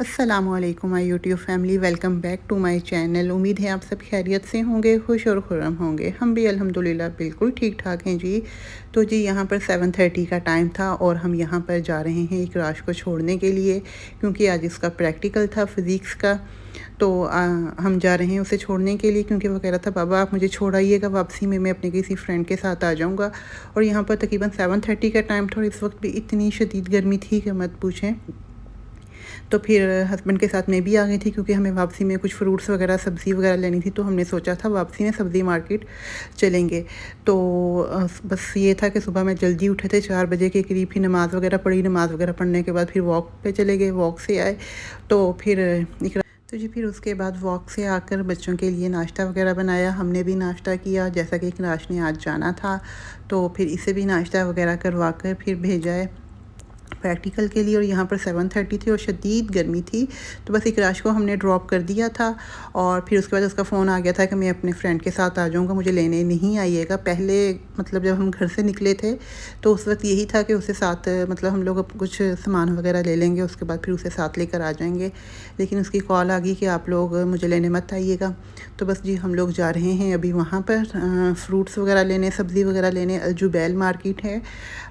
अस्सलामुअलैकुम my YouTube family, welcome back to my channel. उम्मीद है आप सब खैरियत से होंगे, खुश और खुर्रम होंगे। हम भी अल्हम्दुलिल्लाह बिल्कुल ठीक ठाक हैं जी। तो जी यहाँ पर 7:30 का टाइम था और हम यहाँ पर जा रहे हैं इकराश को छोड़ने के लिए, क्योंकि आज इसका प्रैक्टिकल था फ़िज़िक्स का। तो हम जा रहे हैं उसे छोड़ने के लिए, क्योंकि वो कह रहा था बाबा आप मुझे छोड़ आइएगा, वापसी में मैं अपने किसी फ्रेंड के साथ आ जाऊँगा। और यहाँ पर तकरीबन 7:30 का टाइम था और इस वक्त भी इतनी शदीद गर्मी थी कि मत पूछें। तो फिर हस्बैंड के साथ मैं भी आ गई थी, क्योंकि हमें वापसी में कुछ फ्रूट्स वगैरह सब्ज़ी वगैरह लेनी थी। तो हमने सोचा था वापसी में सब्ज़ी मार्केट चलेंगे। तो बस ये था कि सुबह में जल्दी उठे थे, 4 बजे के करीब ही नमाज़ वगैरह पढ़ी। नमाज़ वगैरह पढ़ने के बाद फिर वॉक पे चले गए, वॉक से आए तो फिर उसके बाद वॉक से आकर बच्चों के लिए नाश्ता वगैरह बनाया। हमने भी नाश्ता किया, जैसा कि इकराश ने आज जाना था तो फिर इसे भी नाश्ता वगैरह करवा कर फिर भेजा है प्रैक्टिकल के लिए। और यहाँ पर 7:30 थी और शदीद गर्मी थी, तो बस इकराश को हमने ड्रॉप कर दिया था। और फिर उसके बाद उसका फ़ोन आ गया था कि मैं अपने फ्रेंड के साथ आ जाऊँगा, मुझे लेने नहीं आइएगा। पहले मतलब जब हम घर से निकले थे तो उस वक्त यही था कि उसे साथ मतलब हम लोग अब कुछ सामान वगैरह ले लेंगे, उसके बाद फिर उसे साथ लेकर आ जाएंगे। लेकिन उसकी कॉल आ गई कि आप लोग मुझे लेने मत आइएगा। तो बस जी हम लोग जा रहे हैं अभी वहाँ पर फ्रूट्स वगैरह लेने, सब्ज़ी वगैरह लेने। अलजुबैल मार्केट है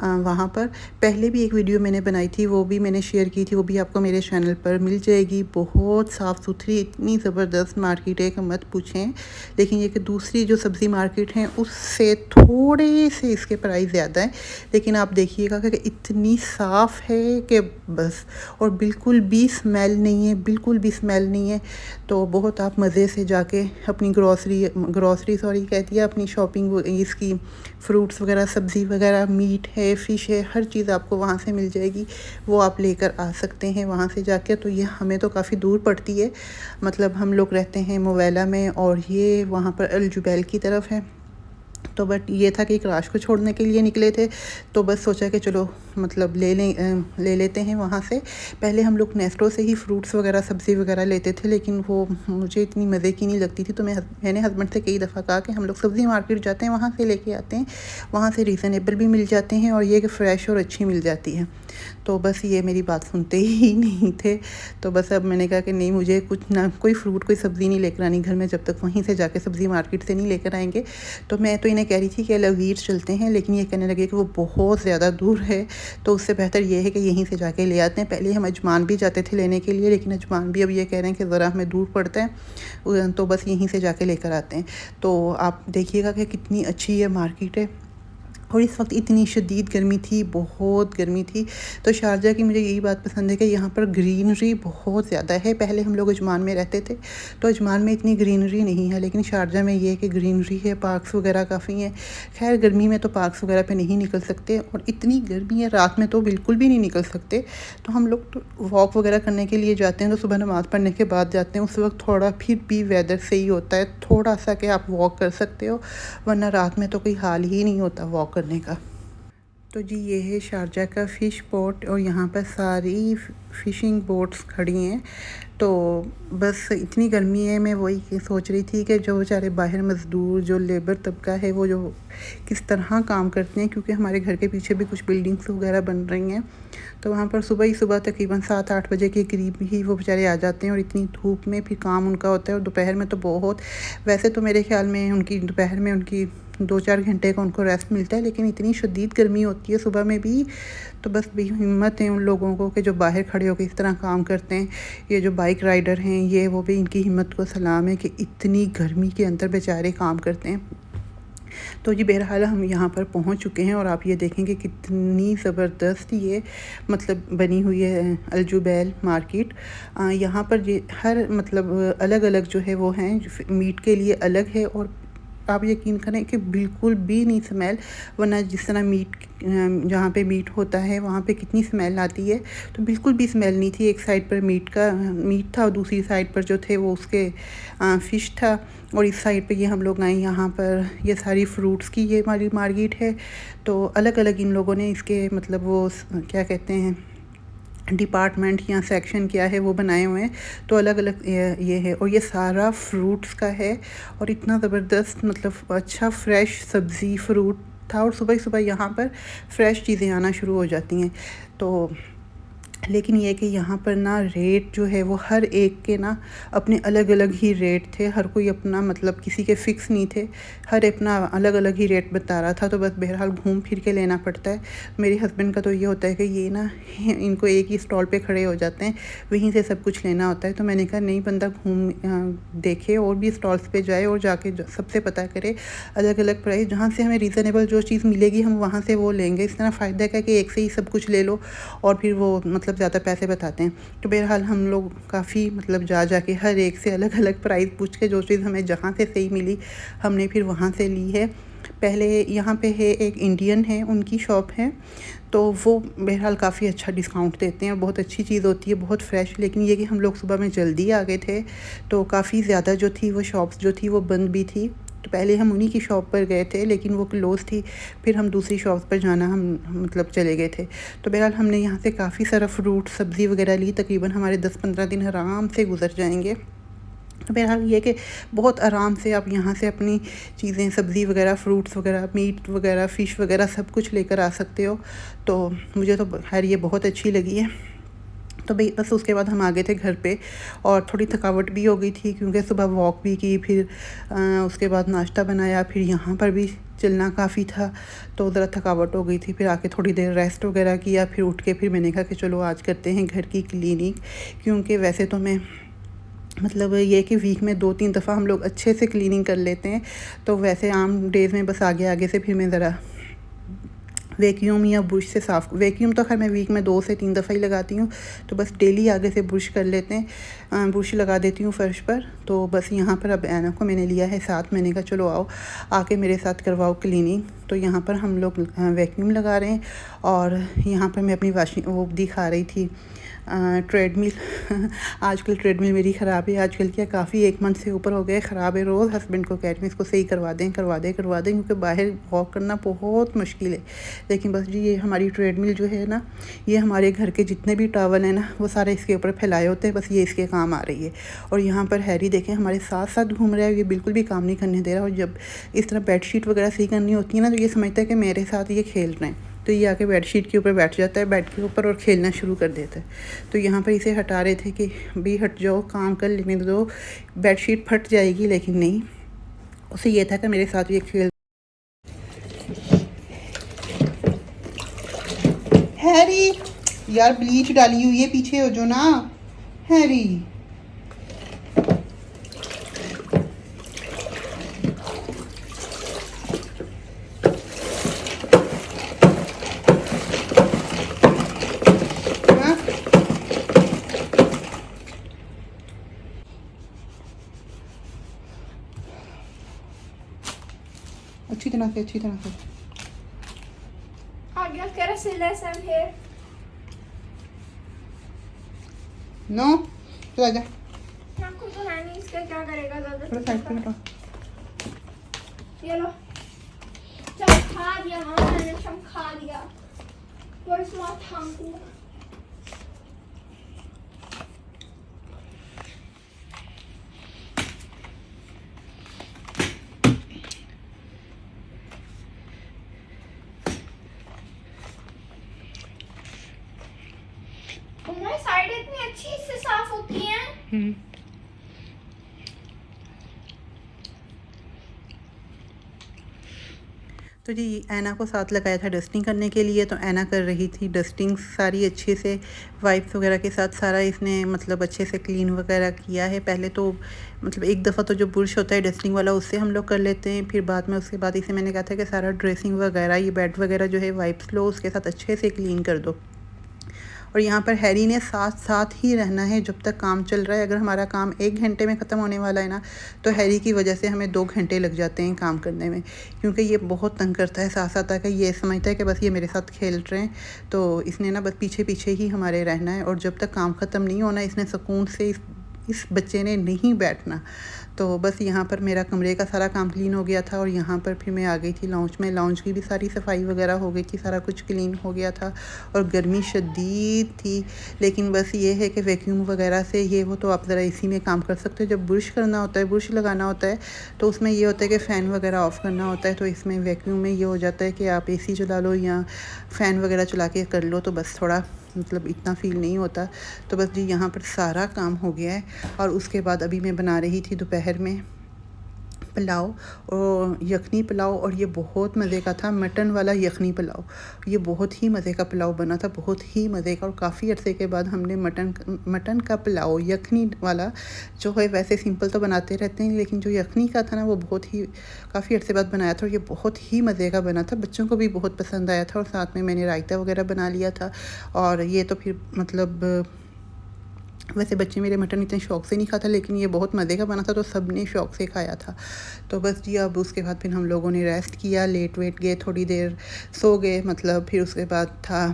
वहाँ पर। पहले भी एक वीडियो मैंने बनाई थी, वो भी मैंने शेयर की थी, वो भी आपको मेरे चैनल पर मिल जाएगी। बहुत साफ़ सुथरी, इतनी ज़बरदस्त मार्केट है कि मत पूछें। लेकिन ये कि दूसरी जो सब्ज़ी मार्केट है उससे थोड़े से इसके प्राइस ज़्यादा हैं, लेकिन आप देखिएगा कि इतनी साफ़ है कि बस। और बिल्कुल भी स्मेल नहीं है, बिल्कुल भी स्मेल नहीं है। तो बहुत आप मज़े से जाके अपनी ग्रॉसरी कहती है, अपनी शॉपिंग इसकी फ्रूट्स वगैरह, सब्ज़ी वगैरह, मीट है, फ़िश है, हर चीज़ आपको वहाँ से मिल जाएगी। वो आप लेकर आ सकते हैं वहाँ से जाके। तो ये हमें तो काफ़ी दूर पड़ती है, मतलब हम लोग रहते हैं मुवैला में और ये वहाँ पर अलजुबैल की तरफ है। तो बट ये था कि इकराश को छोड़ने के लिए निकले थे, तो बस सोचा कि चलो मतलब ले लेते हैं वहाँ से। पहले हम लोग नेस्टो से ही फ्रूट्स वगैरह, सब्ज़ी वगैरह लेते थे, लेकिन वो मुझे इतनी मज़े की नहीं लगती थी। तो मैंने हस्बैंड से कई दफ़ा कहा कि हम लोग सब्ज़ी मार्केट जाते हैं, वहाँ से लेके आते हैं, वहाँ से रीज़नेबल भी मिल जाते हैं और ये कि फ़्रेश और अच्छी मिल जाती है। तो बस ये मेरी बात सुनते ही नहीं थे। तो बस अब मैंने कहा कि नहीं, मुझे कुछ ना कोई फ्रूट, कोई सब्ज़ी नहीं लेकर आनी घर में जब तक वहीं से जाके सब्ज़ी मार्केट से नहीं लेकर आएंगे। तो मैं तो इन्हें कह रही थी कि लवीर चलते हैं, लेकिन ये कहने लगे कि वो बहुत ज़्यादा दूर है, तो उससे बेहतर ये है कि यहीं से जाके ले आते हैं। पहले हम अजमान भी जाते थे लेने के लिए, लेकिन अजमान भी अब ये कह रहे हैं कि ज़रा हमें दूर पड़ता है, तो बस यहीं से जाके लेकर आते हैं। तो आप देखिएगा कि कितनी अच्छी ये मार्केट है। और इस वक्त इतनी शदीद गर्मी थी, बहुत गर्मी थी। तो शारजा की मुझे यही बात पसंद है कि यहाँ पर ग्रीनरी बहुत ज़्यादा है। पहले हम लोग अजमान में रहते थे तो अजमान में इतनी ग्रीनरी नहीं है, लेकिन शारजा में ये है कि ग्रीनरी है, पार्क्स वगैरह काफ़ी हैं। खैर गर्मी में तो पार्क्स वगैरह पे नहीं निकल सकते, और इतनी गर्मी है रात में तो बिल्कुल भी नहीं निकल सकते। तो हम लोग तो वॉक वगैरह करने के लिए जाते हैं, तो सुबह नमाज़ पढ़ने के बाद जाते हैं। उस वक्त थोड़ा फिर भी वेदर सही होता है, थोड़ा सा कि आप वॉक कर सकते हो, वरना रात में तो कोई हाल ही नहीं होता वॉक करने का। तो जी ये है शारजा का फ़िश पोर्ट, और यहाँ पर सारी फ़िशिंग बोट्स खड़ी हैं। तो बस इतनी गर्मी है, मैं वही सोच रही थी कि जो बेचारे बाहर मज़दूर, जो लेबर तबका है, वो जो किस तरह काम करते हैं, क्योंकि हमारे घर के पीछे भी कुछ बिल्डिंग्स वगैरह बन रही हैं। तो वहाँ पर सुबह ही सुबह तकरीबन 7-8 बजे के करीब ही वो बेचारे आ जाते हैं, और इतनी धूप में फिर काम उनका होता है। और दोपहर में तो बहुत, वैसे तो मेरे ख़्याल में उनकी दोपहर में उनकी 2-4 घंटे का उनको रेस्ट मिलता है, लेकिन इतनी शदीद गर्मी होती है सुबह में भी। तो बस भी हिम्मत है उन लोगों को कि जो बाहर खड़े होकर इस तरह काम करते हैं। ये जो बाइक राइडर हैं, ये वो भी, इनकी हिम्मत को सलाम है कि इतनी गर्मी के अंदर बेचारे काम करते हैं। तो जी बहरहाल हम यहाँ पर पहुँच चुके हैं, और आप ये देखेंगे कितनी ज़बरदस्त ये मतलब बनी हुई है अलजुबैल मार्केट। यहाँ पर ये हर मतलब अलग अलग जो है वो हैं, मीट के लिए अलग है और आप यकीन करें कि बिल्कुल भी नहीं स्मेल, वरना जिस तरह मीट जहाँ पे मीट होता है वहाँ पे कितनी स्मेल आती है, तो बिल्कुल भी स्मेल नहीं थी। एक साइड पर मीट था और दूसरी साइड पर जो थे वो उसके फ़िश था, और इस साइड पे ये हम लोग आए यहाँ पर, ये सारी फ्रूट्स की ये हमारी मार्केट है। तो अलग अलग इन लोगों ने इसके मतलब वो क्या कहते हैं डिपार्टमेंट या सेक्शन क्या है वो बनाए हुए हैं। तो अलग अलग ये है, और ये सारा फ्रूट्स का है, और इतना ज़बरदस्त मतलब अच्छा फ्रेश सब्ज़ी फ्रूट था, और सुबह सुबह यहाँ पर फ्रेश चीज़ें आना शुरू हो जाती हैं। तो लेकिन ये कि यहाँ पर ना रेट जो है वो हर एक के ना अपने अलग अलग ही रेट थे, हर कोई अपना मतलब किसी के फ़िक्स नहीं थे, हर अपना अलग अलग ही रेट बता रहा था। तो बस बहरहाल घूम फिर के लेना पड़ता है। मेरे हस्बैंड का तो ये होता है कि ये ना इनको एक ही स्टॉल पे खड़े हो जाते हैं, वहीं से सब कुछ लेना होता है। तो मैंने कहा नहीं, बंदा देखे और भी स्टॉल्स पे जाए और जाके सबसे पता करे अलग अलग प्राइस, जहाँ से हमें रीज़नेबल जो चीज़ मिलेगी हम वहाँ से वो लेंगे। इस तरह फ़ायदा क्या कि एक से ही सब कुछ ले लो और फिर वो मतलब ज़्यादा पैसे बताते हैं। तो बहरहाल हम लोग काफ़ी मतलब जा के हर एक से अलग अलग प्राइस पूछ के जो चीज़ हमें जहाँ से सही मिली हमने फिर वहाँ से ली है। पहले यहाँ पे है एक इंडियन है, उनकी शॉप है, तो वो बहरहाल काफ़ी अच्छा डिस्काउंट देते हैं, बहुत अच्छी चीज़ होती है, बहुत फ्रेश। लेकिन ये कि हम लोग सुबह में जल्दी आ गए थे, तो काफ़ी ज़्यादा जो थी वो शॉप्स जो थी वो बंद भी थी। तो पहले हम उन्हीं की शॉप पर गए थे, लेकिन वो क्लोज़ थी। फिर हम दूसरी शॉप पर जाना हम मतलब चले गए थे। तो बहरहाल हमने यहाँ से काफ़ी सारा फ्रूट सब्ज़ी वगैरह ली, तकरीबन हमारे 10-15 दिन आराम से गुजर जाएंगे। तो बहरहाल ये कि बहुत आराम से आप यहाँ से अपनी चीज़ें सब्ज़ी वगैरह फ्रूट्स वगैरह मीट वगैरह फ़िश वगैरह सब कुछ लेकर आ सकते हो। तो मुझे तो खैर ये बहुत अच्छी लगी है। तो भाई बस उसके बाद हम आ गए थे घर पे, और थोड़ी थकावट भी हो गई थी क्योंकि सुबह वॉक भी की, फिर उसके बाद नाश्ता बनाया, फिर यहाँ पर भी चलना काफ़ी था, तो ज़रा थकावट हो गई थी। फिर आके थोड़ी देर रेस्ट वगैरह किया, फिर उठ के फिर मैंने कहा कि चलो आज करते हैं घर की क्लीनिंग। क्योंकि वैसे तो मैं मतलब ये कि वीक में 2-3 दफ़ा हम लोग अच्छे से क्लीनिंग कर लेते हैं, तो वैसे आम डेज़ में बस आगे आगे से फिर मैं ज़रा वैक्यूम या ब्रश से साफ़, वैक्यूम तो खैर मैं वीक में 2 से 3 दफ़ा ही लगाती हूँ, तो बस डेली आगे से ब्रश कर लेते हैं, ब्रश लगा देती हूँ फ़र्श पर। तो बस यहाँ पर अब ऐना को मैंने लिया है साथ, मैंने कहा चलो आओ आके मेरे साथ करवाओ क्लीनिंग। तो यहाँ पर हम लोग वैक्यूम लगा रहे हैं, और यहाँ पर मैं अपनी वाशिंग वो दिखा रही थी ट्रेडमिल। आजकल ट्रेडमिल मेरी ख़राब है, आजकल क्या काफ़ी 1 मंथ से ऊपर हो गए ख़राब है। रोज़ हस्बैंड को कह रही हूँ इसको सही करवा दें क्योंकि बाहर वॉक करना बहुत मुश्किल है। लेकिन बस जी ये हमारी ट्रेडमिल जो है ना, ये हमारे घर के जितने भी टॉवल हैं ना वो सारे इसके ऊपर फैलाए होते हैं, बस ये इसके काम आ रही है। और यहाँ पर हैरी देखें हमारे साथ साथ घूम रहा है, ये बिल्कुल भी काम नहीं करने दे रहा। और जब इस तरह बेडशीट वगैरह सही करनी होती है ना, तो ये समझता है कि मेरे साथ ये खेल रहे हैं, तो ये आके बेडशीट के ऊपर बैठ जाता है, बेड के ऊपर, और खेलना शुरू कर देता है। तो यहाँ पर इसे हटा रहे थे कि भी हट जाओ, काम कर लेने दो, बेडशीट फट जाएगी। लेकिन नहीं, उसे ये था कि मेरे साथ ये खेल। हैरी यार ब्लीच डाली हुई है, पीछे हो जो ना हैरी। अच्छी तरह से Yo quiero hacerle some hair. No तो आजा आपको तो है नहीं, इसका क्या करेगा ज़्यादा। थोड़ा साइड पे हटो। ये लो, चमका दिया मामा, मैंने चमका दिया। Where's my tongue? तुम्हारी साइड इतनी अच्छी इससे साफ होती हैं। तो जी ऐना को साथ लगाया था डस्टिंग करने के लिए, तो ऐना कर रही थी डस्टिंग सारी अच्छे से, वाइप्स वगैरह के साथ सारा इसने मतलब अच्छे से क्लीन वगैरह किया है। पहले तो मतलब एक दफ़ा तो जो बुरश होता है डस्टिंग वाला उससे हम लोग कर लेते हैं, फिर बाद में उसके बाद इसे मैंने कहा था कि सारा ड्रेसिंग वगैरह ये बेड वगैरह जो है वाइप्स लो उसके साथ अच्छे से क्लीन कर दो। और यहाँ पर हैरी ने साथ साथ ही रहना है जब तक काम चल रहा है। अगर हमारा काम 1 घंटे में ख़त्म होने वाला है ना, तो हैरी की वजह से हमें 2 घंटे लग जाते हैं काम करने में, क्योंकि ये बहुत तंग करता है। साथ साथ आकर ये समझता है कि बस ये मेरे साथ खेल रहे हैं, तो इसने ना बस पीछे पीछे ही हमारे रहना है, और जब तक काम ख़त्म नहीं होना इसने सुकून से इस बच्चे ने नहीं बैठना। तो बस यहाँ पर मेरा कमरे का सारा काम क्लीन हो गया था, और यहाँ पर फिर मैं आ गई थी लाउंज में। लाउंज की भी सारी सफाई वगैरह हो गई थी, सारा कुछ क्लीन हो गया था, और गर्मी शदीद थी। लेकिन बस ये है कि वैक्यूम वगैरह से ये वो तो आप ज़रा इसी में काम कर सकते हो। जब बुर्श करना होता है, बुर्श लगाना होता है, तो उसमें ये होता है कि फ़ैन वगैरह ऑफ़ करना होता है। तो इसमें वैक्यूम में ये हो जाता है कि आप AC चला लो या फ़ैन वगैरह चला के कर लो, तो बस थोड़ा मतलब इतना फ़ील नहीं होता। तो बस जी यहाँ पर सारा काम हो गया है, और उसके बाद अभी मैं बना रही थी दोपहर में पुलाव और यखनी पुलाव, और ये बहुत मज़े का था, मटन वाला यखनी पुलाव। ये बहुत ही मज़े का पुलाव बना था, बहुत ही मज़े का। और काफ़ी अरसे के बाद हमने मटन का पुलाव यखनी वाला जो है, वैसे सिंपल तो बनाते रहते हैं, लेकिन जो यखनी का था ना वो बहुत ही काफ़ी अरसे बाद बनाया था, और ये बहुत ही मज़े का बना था। बच्चों को भी बहुत पसंद आया था, और साथ में मैंने रायता वगैरह बना लिया था। और ये तो फिर मतलब वैसे बच्चे मेरे मटन इतने शौक़ से नहीं खाता, लेकिन ये बहुत मज़े का बना था, तो सब ने शौक़ से खाया था। तो बस जी अब उसके बाद फिर हम लोगों ने रेस्ट किया, लेट वेट गए, थोड़ी देर सो गए, मतलब फिर उसके बाद था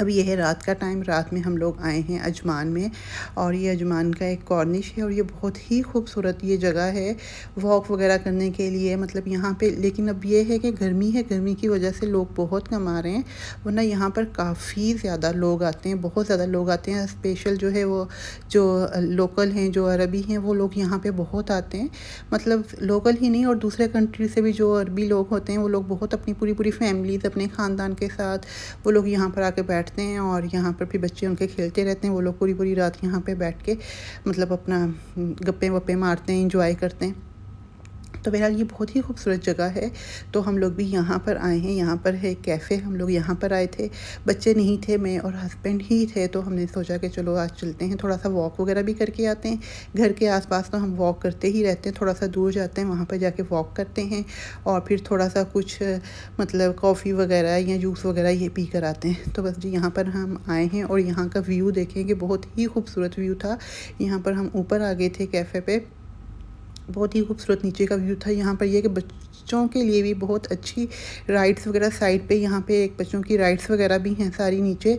अभी ये है रात का टाइम। रात में हम लोग आए हैं अजमान में, और ये अजमान का एक कॉर्निश है, और ये बहुत ही खूबसूरत ये जगह है वॉक वगैरह करने के लिए, मतलब यहाँ पे। लेकिन अब ये है कि गर्मी है, गर्मी की वजह से लोग बहुत कम आ रहे हैं, वरना यहाँ पर काफ़ी ज़्यादा लोग आते हैं, बहुत ज़्यादा लोग आते हैं। स्पेशल जो है वो जो लोकल हैं, जो अरबी हैं, वो लोग यहाँ पर बहुत आते हैं। मतलब लोकल ही नहीं, और दूसरे कंट्री से भी जो अरबी लोग होते हैं, वो लोग बहुत अपनी पूरी फैमिलीज़ अपने ख़ानदान के साथ वो लोग यहाँ पर आके बैठते हैं, और यहाँ पर फिर बच्चे उनके खेलते रहते हैं। वो लोग पूरी रात यहाँ पे बैठ के मतलब अपना गप्पे वप्पे मारते हैं, इंजॉय करते हैं। तो बहरहाल ये बहुत ही खूबसूरत जगह है। तो हम लोग भी यहाँ पर आए हैं, यहाँ पर है कैफ़े, हम लोग यहाँ पर आए थे। बच्चे नहीं थे, मैं और हस्बैंड ही थे, तो हमने सोचा कि चलो आज चलते हैं, थोड़ा सा वॉक वगैरह भी करके आते हैं। घर के आसपास तो हम वॉक करते ही रहते हैं, थोड़ा सा दूर जाते हैं, वहाँ पर जाके वॉक करते हैं, और फिर थोड़ा सा कुछ मतलब कॉफ़ी वगैरह या जूस वगैरह ये पी कर आते हैं। तो बस जी यहाँ पर हम आए हैं, और यहाँ का व्यू देखें कि बहुत ही खूबसूरत व्यू था। यहाँ पर हम ऊपर आ गए थे कैफ़े पे, बहुत ही खूबसूरत नीचे का व्यू था। यहाँ पर यह कि बच्चों के लिए भी बहुत अच्छी राइड्स वगैरह साइड पे, यहाँ पे एक बच्चों की राइड्स वगैरह भी हैं सारी नीचे।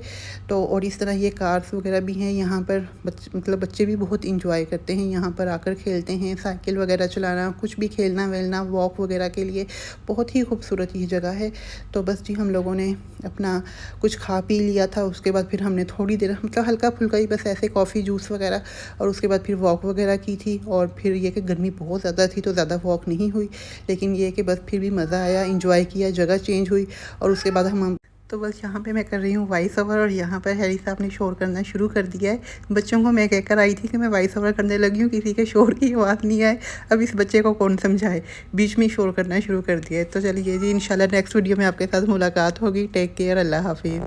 तो और इस तरह ये कार्स वगैरह भी हैं यहाँ पर। मतलब बच्चे भी बहुत इंजॉय करते हैं, यहाँ पर आकर खेलते हैं, साइकिल वगैरह चलाना, कुछ भी खेलना वेलना, वॉक वगैरह के लिए बहुत ही खूबसूरत ये जगह है। तो बस जी हम लोगों ने अपना कुछ खा पी लिया था, उसके बाद फिर हमने थोड़ी देर मतलब हल्का फुल्का ही बस ऐसे कॉफ़ी जूस वगैरह, और उसके बाद फिर वॉक वगैरह की थी। और फिर ये कि गर्मी बहुत ज़्यादा थी, तो ज़्यादा वॉक नहीं हुई, लेकिन ये कि बस फिर भी मज़ा आया, इंजॉय किया, जगह चेंज हुई। और उसके बाद हम तो बस यहाँ पे मैं कर रही हूँ वॉइस ओवर, और यहाँ पर हैरी साहब ने शोर करना शुरू कर दिया है। बच्चों को मैं कहकर आई थी कि मैं वॉइस ओवर करने लगी हूँ, किसी के शोर की आवाज़ नहीं आए। अब इस बच्चे को कौन समझाए, बीच में शोर करना शुरू कर दिया है। तो चलिए जी, इंशाल्लाह नेक्स्ट वीडियो में आपके साथ मुलाकात होगी। टेक केयर, अल्लाह हाफिज़।